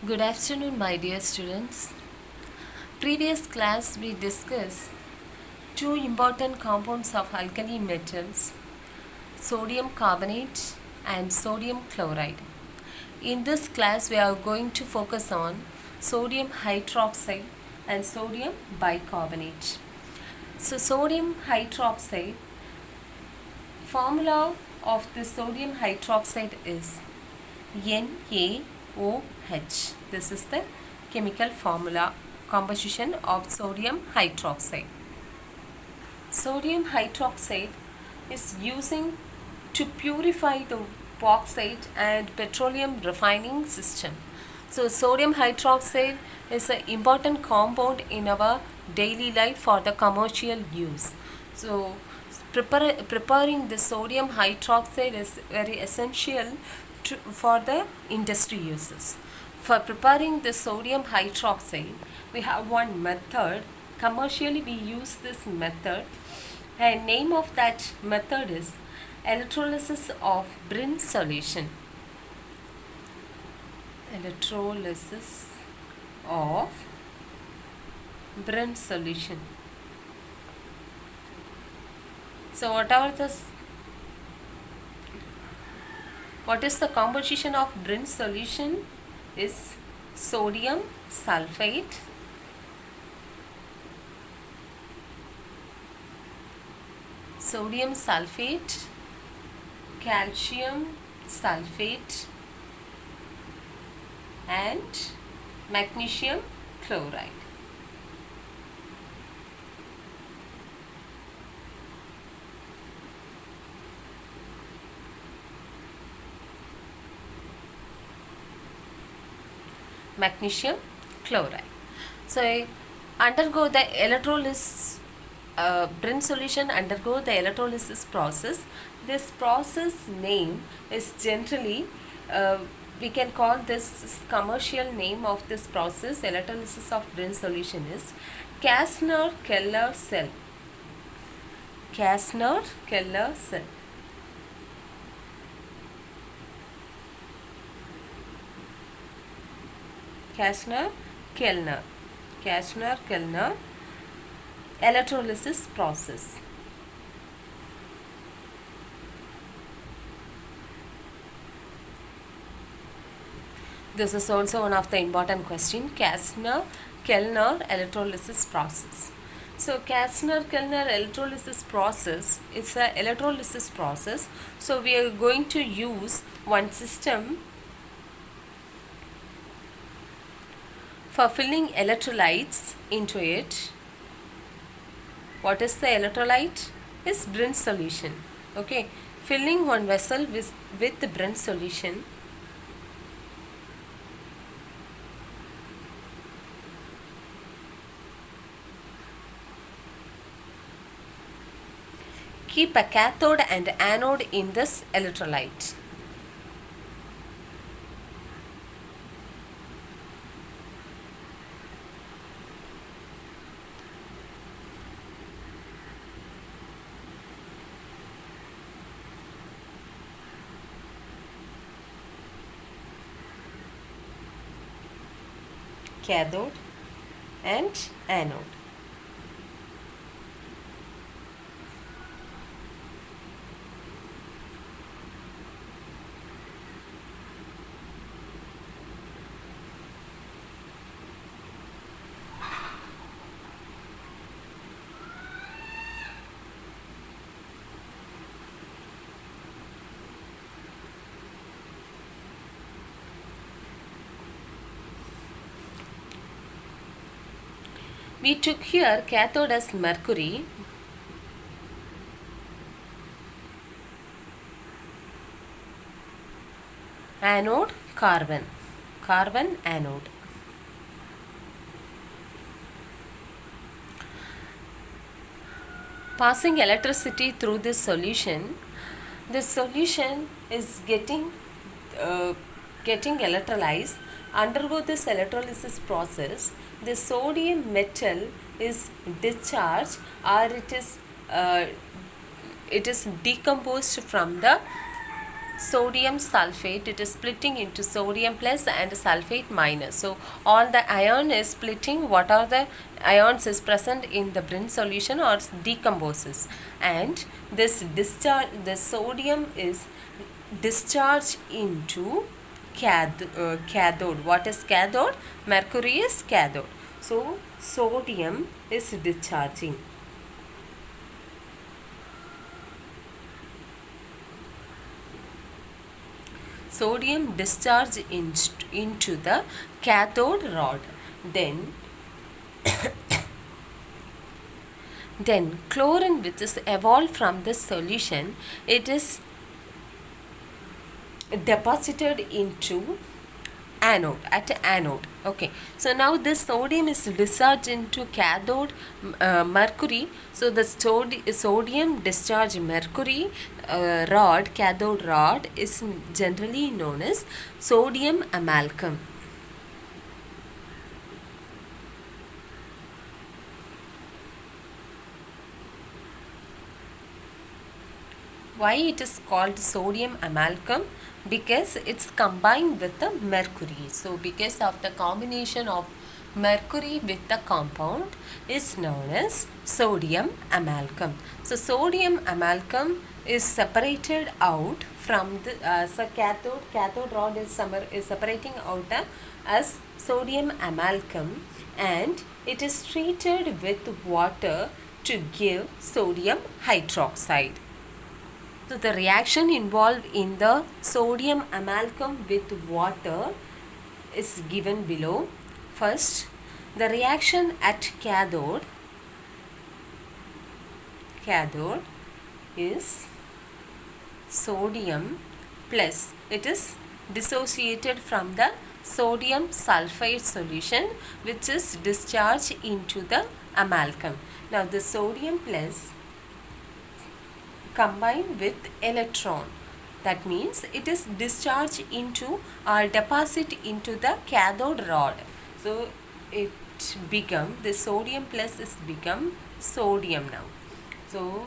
Good afternoon, my dear students. Previous class we discussed two important compounds of alkali metals, sodium carbonate and sodium chloride. In this class we are going to focus on sodium hydroxide and sodium bicarbonate. So sodium hydroxide, formula of the sodium hydroxide is NaOH. This is the chemical formula composition of sodium hydroxide. Sodium hydroxide is using to purify the bauxite and petroleum refining system. So sodium hydroxide is an important compound in our daily life for the commercial use. So preparing the sodium hydroxide is very essential for the industry uses. For preparing the sodium hydroxide, we have one method. Commercially, we use this method, and name of that method is electrolysis of Brin solution. Electrolysis of Brin solution. So, what is the composition of Brin solution? Is sodium sulfate, calcium sulfate and magnesium chloride. Magnesium chloride. So undergo the electrolysis, Brin solution undergo the electrolysis process. This process name is generally, we can call this commercial name of this process, electrolysis of Brin solution, is Kastner-Keller cell. Kastner-Keller cell. Kastner-Kellner electrolysis process. This is also one of the important question, Kastner-Kellner electrolysis process. So Kastner-Kellner electrolysis process is a electrolysis process. So we are going to use one system for filling electrolytes into it. What is the electrolyte? Is Brin solution. Okay, filling one vessel with the Brin solution. Keep a cathode and anode in this electrolyte. Cathode and anode. We took here cathode as mercury, anode carbon anode. Passing electricity through this solution is getting electrolyzed. Undergo this electrolysis process, the sodium metal is discharged, or it is decomposed from the sodium sulfate, it is splitting into sodium plus and sulfate minus. So all the ion is splitting. What are the ions is present in the Brin solution or decomposes, and this discharge, the sodium is discharged into cathode. What is cathode? Mercury is cathode. So sodium is discharging. Sodium discharge into the cathode rod. Then chlorine, which is evolved from this solution, it is deposited into anode. Okay, so now this sodium is discharged into cathode mercury. So the sodium discharge mercury cathode rod is generally known as sodium amalgam. Why it is called sodium amalgam? Because it's combined with the mercury. So because of the combination of mercury with the compound is known as sodium amalgam. So sodium amalgam is separated out from the cathode rod is separating out as sodium amalgam, and it is treated with water to give sodium hydroxide. So the reaction involved in the sodium amalgam with water is given below. First, the reaction at cathode is sodium plus, it is dissociated from the sodium sulfate solution, which is discharged into the amalgam. Now the sodium plus combined with electron, that means it is discharged into or deposit into the cathode rod. So it become, the sodium plus is become sodium now. So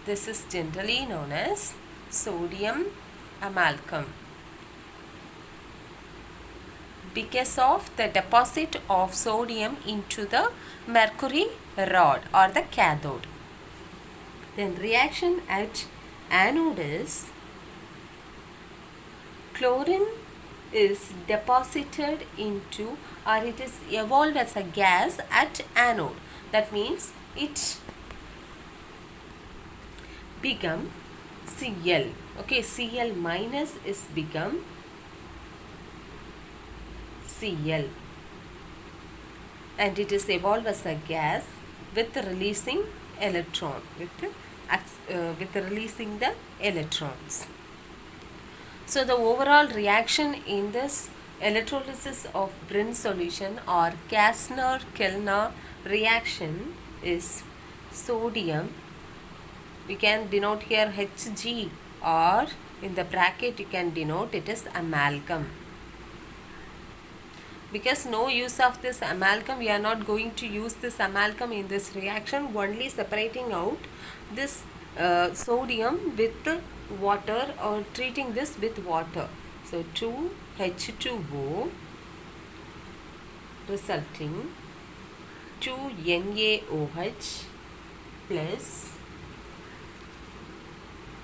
this is generally known as sodium amalgam because of the deposit of sodium into the mercury rod or the cathode. Then reaction at anode is chlorine is deposited into, or it is evolved as a gas at anode. That means it become Cl. Okay, Cl minus is become Cl, and it is evolved as a gas with releasing electron, with releasing the electrons. So the overall reaction in this electrolysis of Brin solution or Kastner-Kellner reaction is sodium, we can denote here Hg, or in the bracket you can denote it as amalgam. Because no use of this amalgam, we are not going to use this amalgam in this reaction, only separating out this sodium with water or treating this with water. So 2H2O resulting 2NaOH plus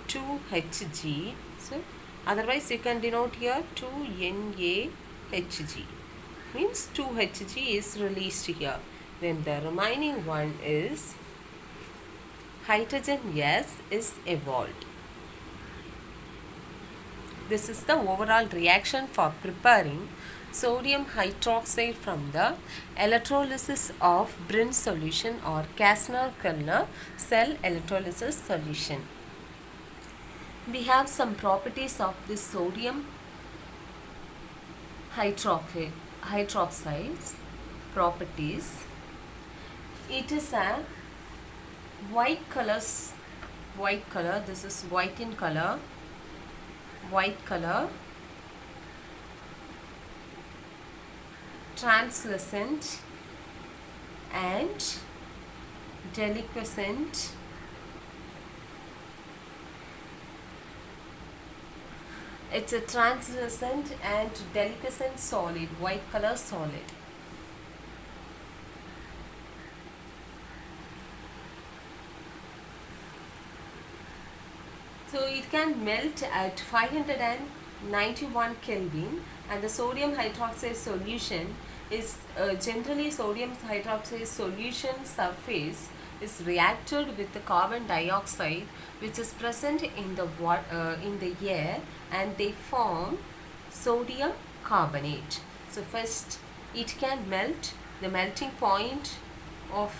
2Hg. So otherwise you can denote here 2NaHg, means 2Hg is released here. Then the remaining one is hydrogen gas is evolved. This is the overall reaction for preparing sodium hydroxide from the electrolysis of Brin solution or Kastner-Kellner cell electrolysis solution. We have some properties of this sodium hydroxides. Properties: it is a white color, this is white in color, translucent and deliquescent It's a translucent and deliquescent solid, white color solid. So it can melt at 591 Kelvin, and the sodium hydroxide solution is generally sodium hydroxide solution surface is reacted with the carbon dioxide which is present in the in the air, and they form sodium carbonate. So first it can melt. The melting point of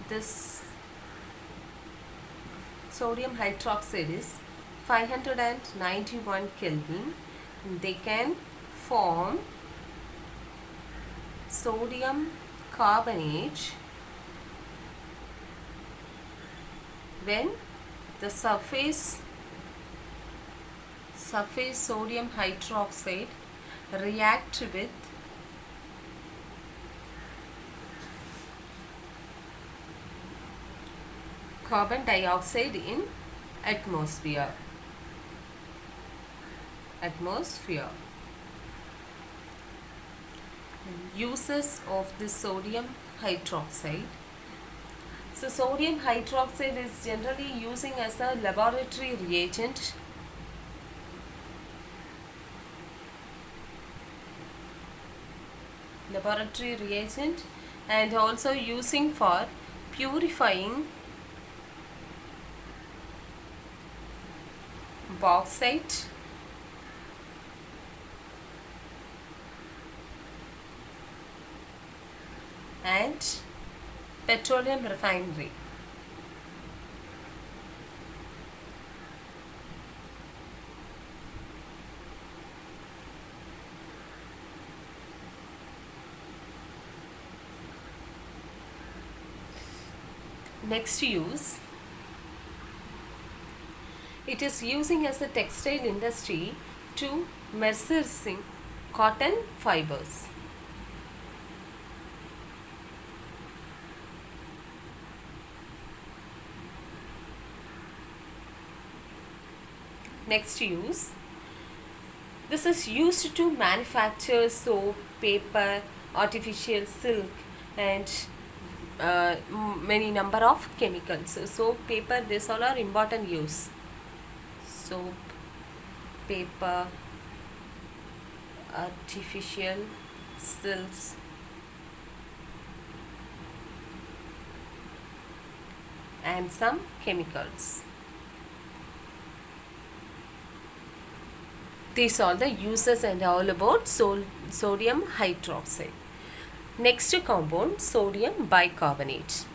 this sodium hydroxide is 591 Kelvin. They can form sodium carbonate when the surface sodium hydroxide react with carbon dioxide in atmosphere. Uses of the sodium hydroxide. So sodium hydroxide is generally using as a laboratory reagent. And also using for purifying bauxite and petroleum refinery. Next use, it is using as a textile industry to mercerizing cotton fibers. Next use, this is used to manufacture soap, paper, artificial silk, and many number of chemicals. So soap, paper, these all are important use. Soap, paper, artificial silks, and some chemicals. These are the uses and all about sodium hydroxide. Next compound, sodium bicarbonate.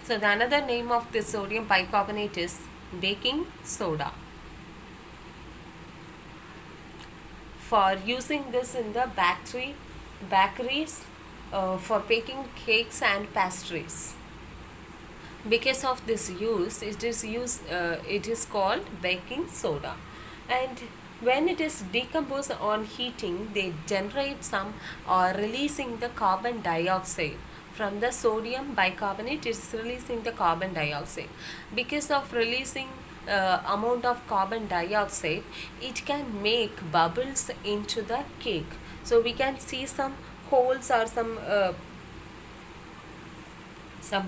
So the another name of this sodium bicarbonate is baking soda. For using this in the bakeries for baking cakes and pastries. Because of this use, it is called baking soda, and when it is decomposed on heating, they generate some or releasing the carbon dioxide. From the sodium bicarbonate, it is releasing the carbon dioxide. Because of releasing amount of carbon dioxide, it can make bubbles into the cake. So we can see some holes or some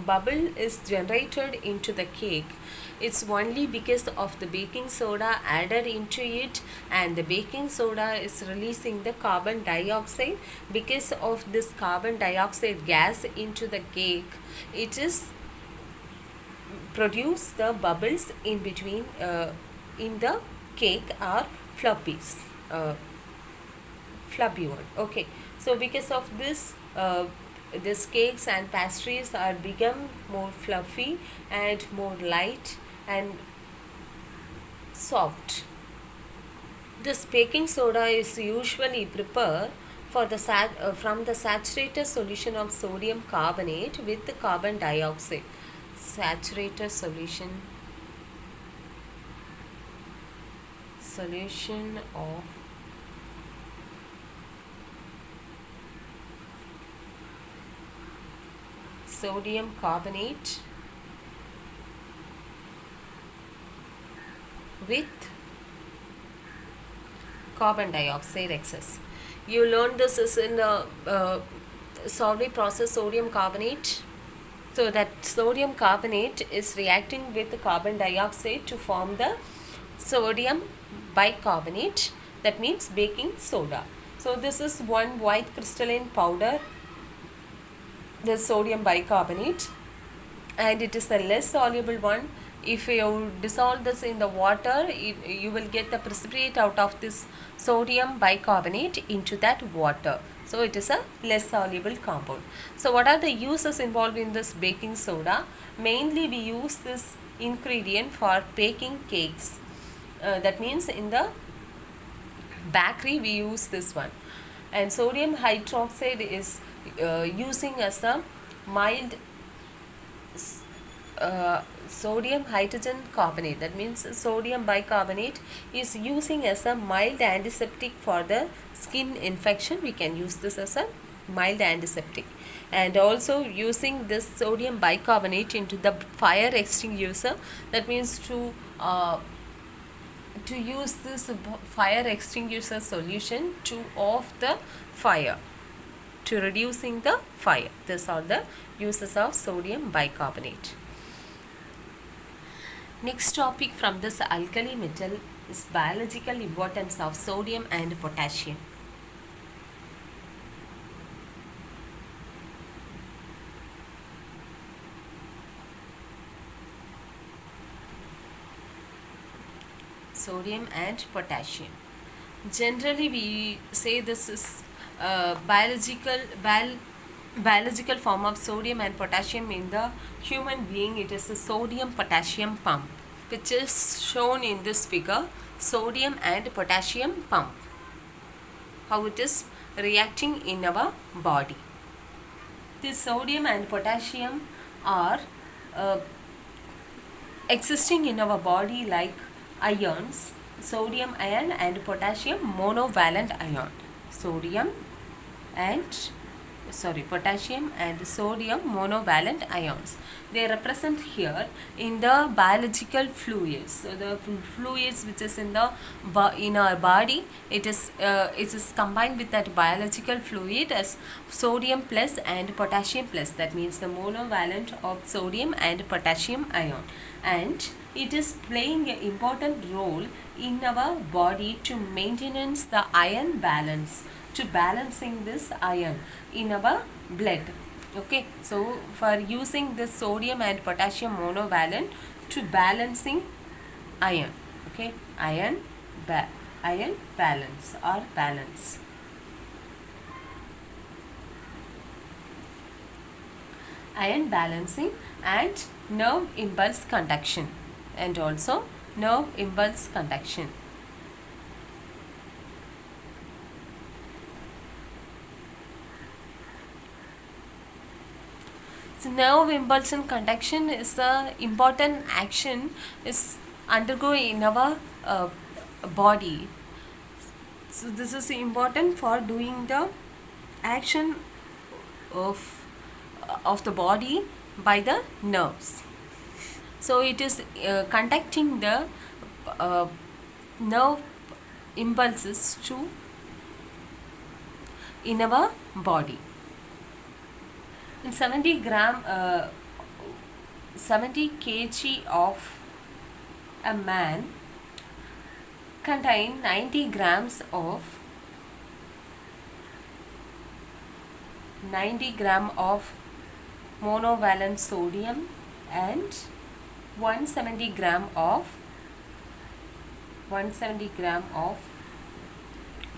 bubble is generated into the cake. It's only because of the baking soda added into it, and the baking soda is releasing the carbon dioxide. Because of this carbon dioxide gas into the cake, it is produce the bubbles in between in the cake or floppies, fluffy one. Okay, so because of this these cakes and pastries are become more fluffy and more light and soft. This baking soda is usually prepared for the from the saturated solution of sodium carbonate with the carbon dioxide. Saturated solution solution of sodium carbonate with carbon dioxide excess. You learned this is in the Sawley process, sodium carbonate. So that sodium carbonate is reacting with the carbon dioxide to form the sodium bicarbonate, that means baking soda. So this is one white crystalline powder, the sodium bicarbonate, and it is the less soluble one. If you dissolve this in the water, you will get the precipitate out of this sodium bicarbonate into that water. So it is a less soluble compound. So what are the uses involved in this baking soda? Mainly we use this ingredient for baking cakes. That means in the bakery we use this one. And sodium hydroxide is using as a mild sodium hydrogen carbonate, that means sodium bicarbonate is using as a mild antiseptic for the skin infection. We can use this as a mild antiseptic, and also using this sodium bicarbonate into the fire extinguisher, that means to use this fire extinguisher solution to off the fire, to reducing the fire. These are the uses of sodium bicarbonate. Next topic from this alkali metal is biological importance of sodium and potassium. Sodium and potassium. Generally we say this is biological form of sodium and potassium in the human being. It is a sodium potassium pump, which is shown in this figure, sodium and potassium pump, how it is reacting in our body. This sodium and potassium are existing in our body like ions, sodium ion and potassium monovalent ion. Potassium and sodium monovalent ions. They represent here in the biological fluids. So the fluids which is in our body, it is combined with that biological fluid as sodium plus and potassium plus. That means the monovalent of sodium and potassium ion, and it is playing an important role in our body to maintenance the iron balance, to balancing this iron in our blood. Okay, so for using this sodium and potassium monovalent to balancing iron. Okay, iron balance or balance. Iron balancing and nerve impulse conduction, and also nerve impulse conduction. So nerve impulse and conduction is the important action is undergo in our body. So this is important for doing the action of the body by the nerves. So it is conducting the nerve impulses to in our body. In 70 kg of a man contain 90 grams of 90 gram of monovalent sodium and 170 gram of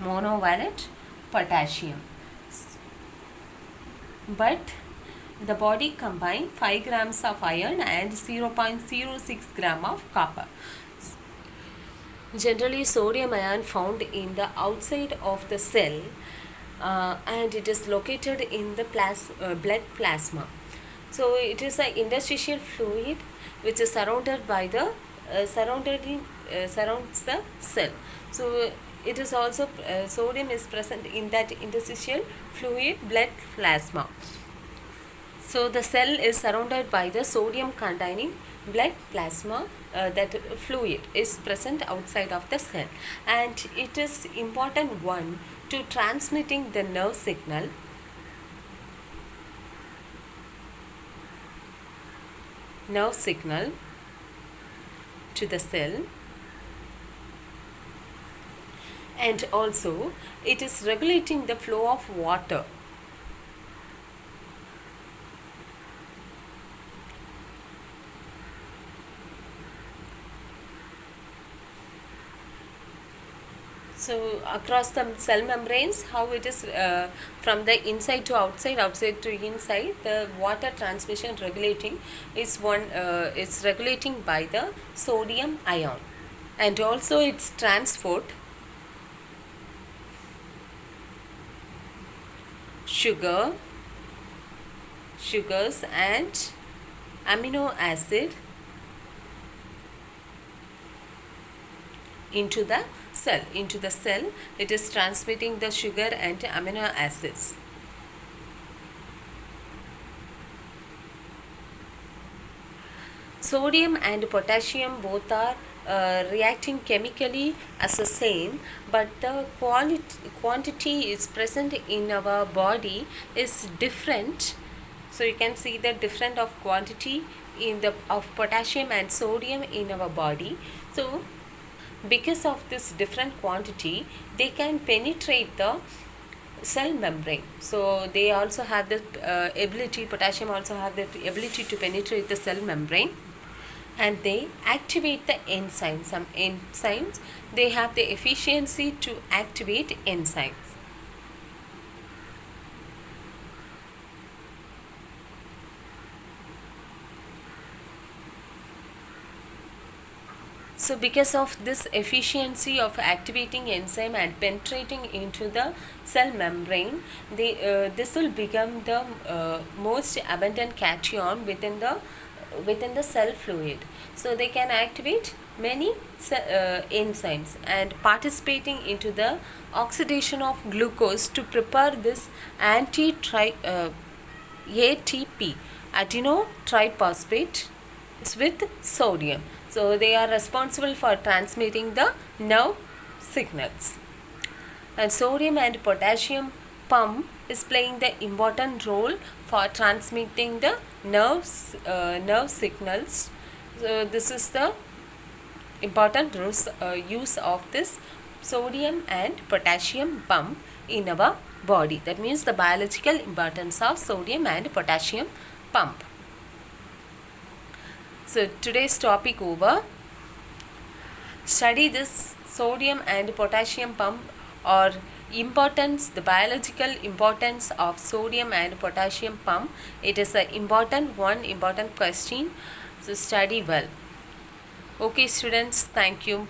monovalent potassium. But the body combine 5 grams of iron and 0.06 gram of copper. Generally sodium ion found in the outside of the cell and it is located in the blood plasma. So it is an interstitial fluid which is surrounded by the surrounds the cell. So it is also sodium is present in that interstitial fluid blood plasma. So the cell is surrounded by the sodium containing blood plasma, that fluid is present outside of the cell, and it is important one to transmitting the nerve signal to the cell, and also it is regulating the flow of water. So across the cell membranes, how it is from the inside to outside, outside to inside, the water transmission regulating is it's regulating by the sodium ion, and also its transport sugars and amino acid into the cell. It is transmitting the sugar and amino acids. Sodium and potassium both are reacting chemically as the same, but the quantity is present in our body is different. So you can see the difference of quantity of potassium and sodium in our body. So because of this different quantity, they can penetrate the cell membrane. So they also have the ability, potassium also have the ability to penetrate the cell membrane, and they activate the enzymes. Some enzymes, they have the efficiency to activate enzymes. So because of this efficiency of activating enzyme and penetrating into the cell membrane, this will become the most abundant cation within the cell fluid. So they can activate many enzymes and participating into the oxidation of glucose to prepare this ATP, adenine triphosphate, with sodium. So they are responsible for transmitting the nerve signals. And sodium and potassium pump is playing the important role for transmitting the nerve signals. So this is the important use of this sodium and potassium pump in our body. That means the biological importance of sodium and potassium pump. So today's topic over. Study this sodium and potassium pump, or importance, the biological importance of sodium and potassium pump. It is an important question. So study well. Okay students, thank you.